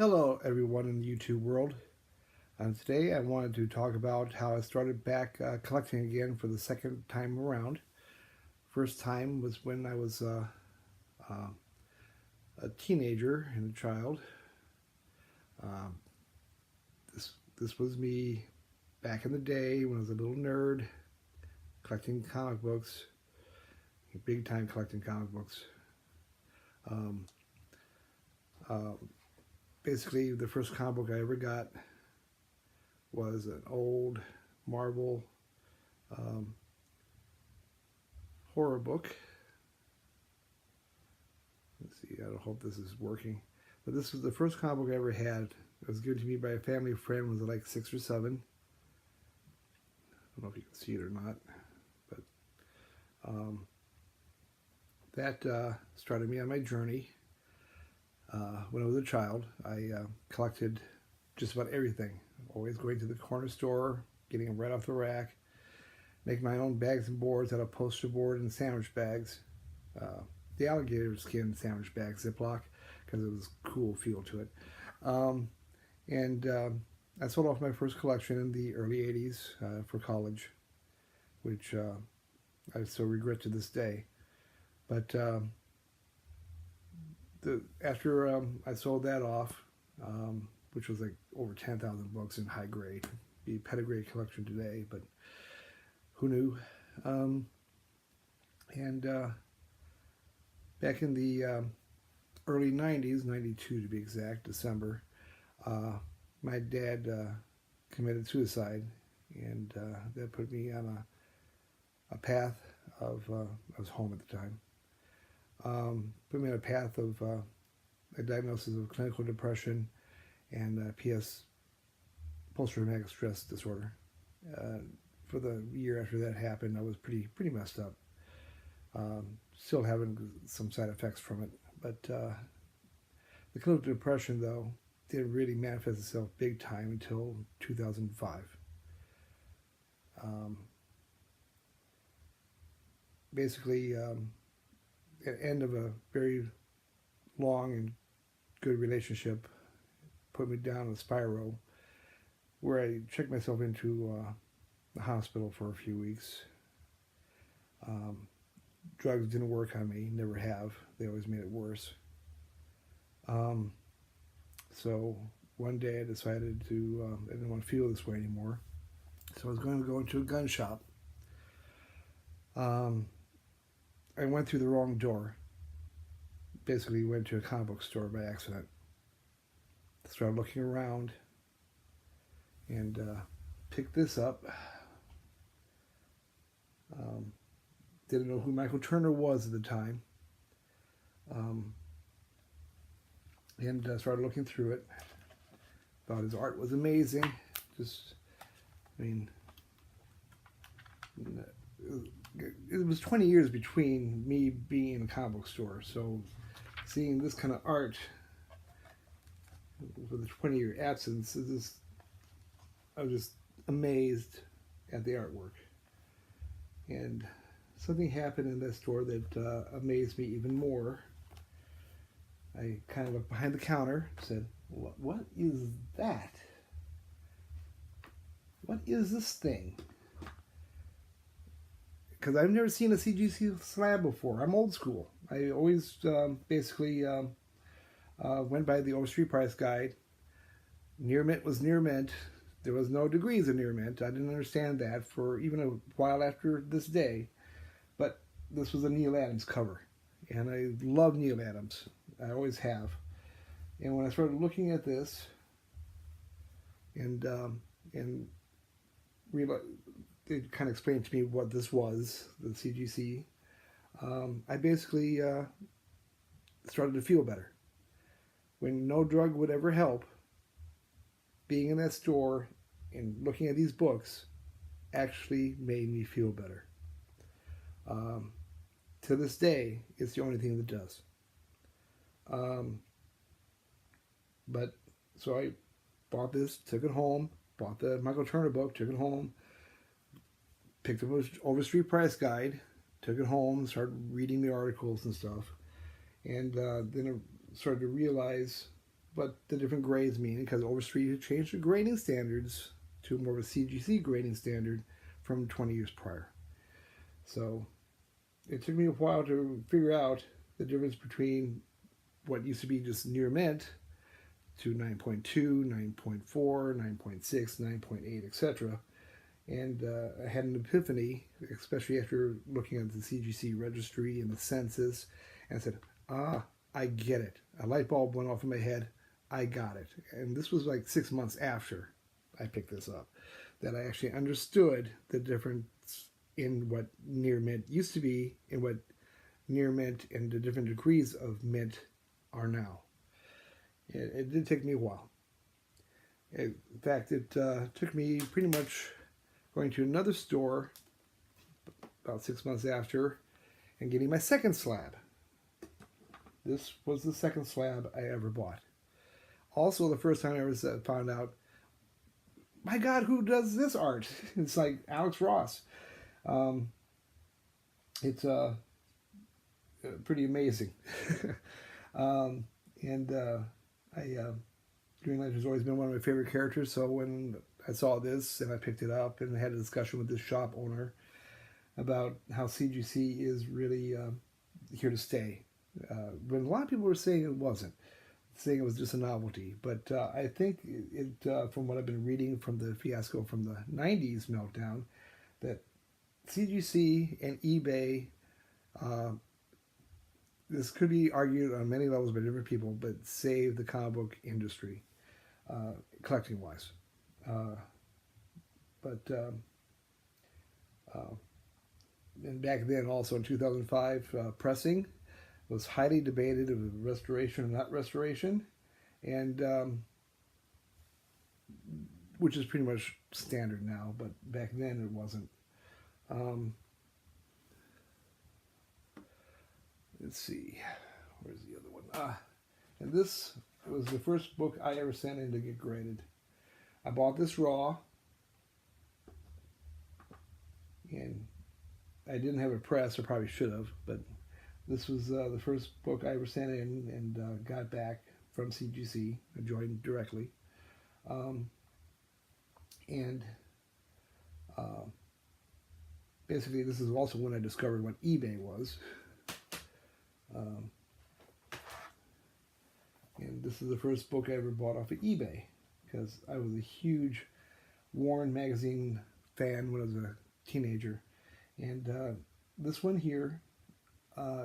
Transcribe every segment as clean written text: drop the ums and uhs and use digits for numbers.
Hello, everyone in the YouTube world. Today, I wanted to talk about how I started back collecting again for the second time around. First time was when I was uh, a teenager and a child. Um, this was me back in the day when I was a little nerd collecting comic books, big time collecting comic books. Um, uh, Basically, the first comic book I ever got was an old Marvel um, horror book. Let's see, I hope this is working. But this was the first comic book I ever had. It was given to me by a family friend when I was like 6 or 7. I don't know if you can see it or not, but that started me on my journey. When I was a child, I collected just about everything. Always going to the corner store, getting them right off the rack, make my own bags and boards out of poster board and sandwich bags. The alligator skin sandwich bag Ziploc because it was a cool feel to it. And I sold off my first collection in the early 80s for college, which I still regret to this day. But after I sold that off, which was like over 10,000 books in high grade, be pedigree collection today, but who knew? And back in the early 90s, 92 to be exact, December, my dad committed suicide, and that put me on a path of, I was home at the time, put me on a path of a diagnosis of clinical depression and PS, post-traumatic stress disorder. For the year after that happened, I was pretty messed up. Still having some side effects from it, but the clinical depression, though, didn't really manifest itself big time until 2005. Basically, at the end of a very long and good relationship put me down a spiral where I checked myself into the hospital for a few weeks. Drugs didn't work on me, never have. They always made it worse. So one day I decided I didn't want to feel this way anymore. So I was going to go into a gun shop. I went through the wrong door. Basically went to a comic book store by accident. Started looking around and picked this up. Didn't know who Michael Turner was at the time. And started looking through it. Thought his art was amazing. It was 20 years between me being in a comic book store, so seeing this kind of art with a 20-year absence, I was just amazed at the artwork. And something happened in that store that amazed me even more. I kind of looked behind the counter, said, "What is that? What is this thing?" Because I've never seen a CGC slab before. I'm old school. I always basically went by the Overstreet Price Guide. Near mint was near mint. There was no degrees of near mint. I didn't understand that for even a while after this day. But this was a Neal Adams cover. And I love Neal Adams. I always have. And when I started looking at this and realized, it kind of explained to me what this was, the CGC, I basically started to feel better. When no drug would ever help, being in that store and looking at these books actually made me feel better. To this day, it's the only thing that does. But so I bought this, took it home, bought the Michael Turner book, took it home, picked up an Overstreet Price Guide, took it home, started reading the articles and stuff, and then I started to realize what the different grades mean, because Overstreet had changed the grading standards to more of a CGC grading standard from 20 years prior. So it took me a while to figure out the difference between what used to be just near mint to 9.2, 9.4, 9.6, 9.8, etc. And I had an epiphany, especially after looking at the CGC registry and the census, and I said, I get it. A light bulb went off in my head. I got it. And this was like 6 months after I picked this up, that I actually understood the difference in what near mint used to be and what near mint and the different degrees of mint are now. It did take me a while. In fact, it took me pretty much going to another store about 6 months after and getting my second slab. This was the second slab I ever bought. Also, the first time I ever found out, my God, who does this art? It's like Alex Ross. It's pretty amazing. Green Lantern's always been one of my favorite characters, so when I saw this and I picked it up and had a discussion with this shop owner about how CGC is really here to stay. When a lot of people were saying it wasn't, saying it was just a novelty. But I think from what I've been reading from the fiasco from the 90s meltdown, that CGC and eBay, this could be argued on many levels by different people, but saved the comic book industry, collecting-wise. And back then, also in 2005, pressing was highly debated of restoration or not restoration, and which is pretty much standard now, but back then it wasn't. Let's see, where's the other one? And this was the first book I ever sent in to get graded. I bought this raw, and I didn't have a press, or probably should have, but this was the first book I ever sent in and got back from CGC. I joined directly. Basically, this is also when I discovered what eBay was. And this is the first book I ever bought off of eBay, because I was a huge Warren magazine fan when I was a teenager. And this one here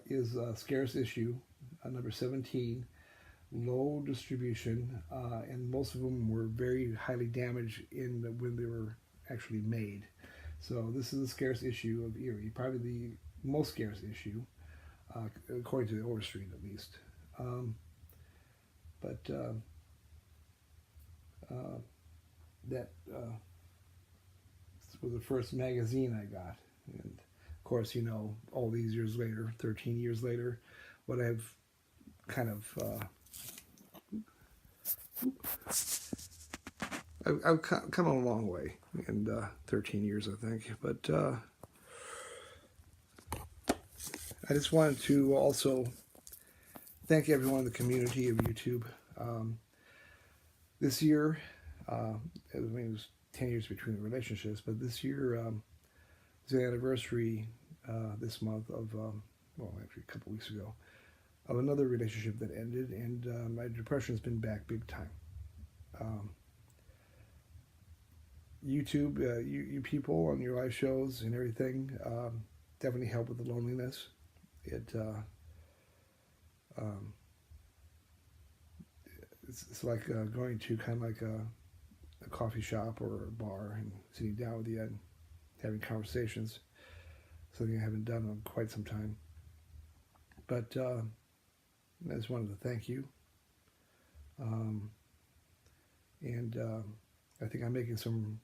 is a scarce issue, number 17, low distribution, and most of them were very highly damaged when they were actually made. So this is a scarce issue of Eerie, probably the most scarce issue, according to the Overstreet at least. That was the first magazine I got. And of course, you know, all these years later, 13 years later, what I've kind of I've come a long way in 13 years, I think. But I just wanted to also thank everyone in the community of YouTube. This year, it was 10 years between the relationships, but this year was the anniversary this month of, well, actually a couple weeks ago, of another relationship that ended, and my depression's been back big time. YouTube, you people on your live shows and everything definitely help with the loneliness. It's like going to kind of like a coffee shop or a bar and sitting down with you and having conversations, something I haven't done in quite some time. But I just wanted to thank you. And I think I'm making some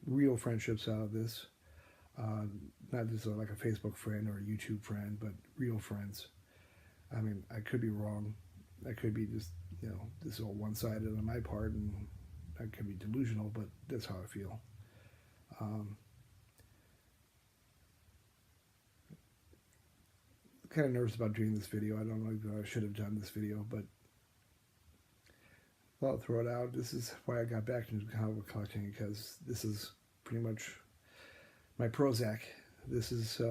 real friendships out of this. Not just like a Facebook friend or a YouTube friend, but real friends. I mean, I could be wrong. I could be just, you know, this is all one-sided on my part, and I could be delusional, but that's how I feel. Kind of nervous about doing this video. I don't know if I should have done this video, but thought I'd throw it out. This is why I got back into comic book collecting, because this is pretty much my Prozac. This is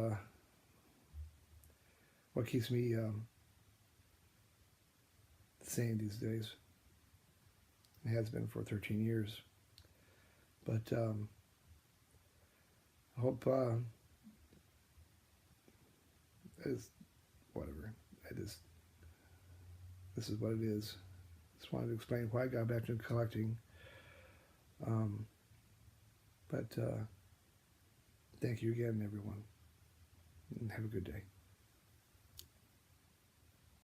what keeps me sane these days. It has been for 13 years. But I hope whatever. This is what it is. Just wanted to explain why I got back into collecting. But thank you again, everyone, and have a good day.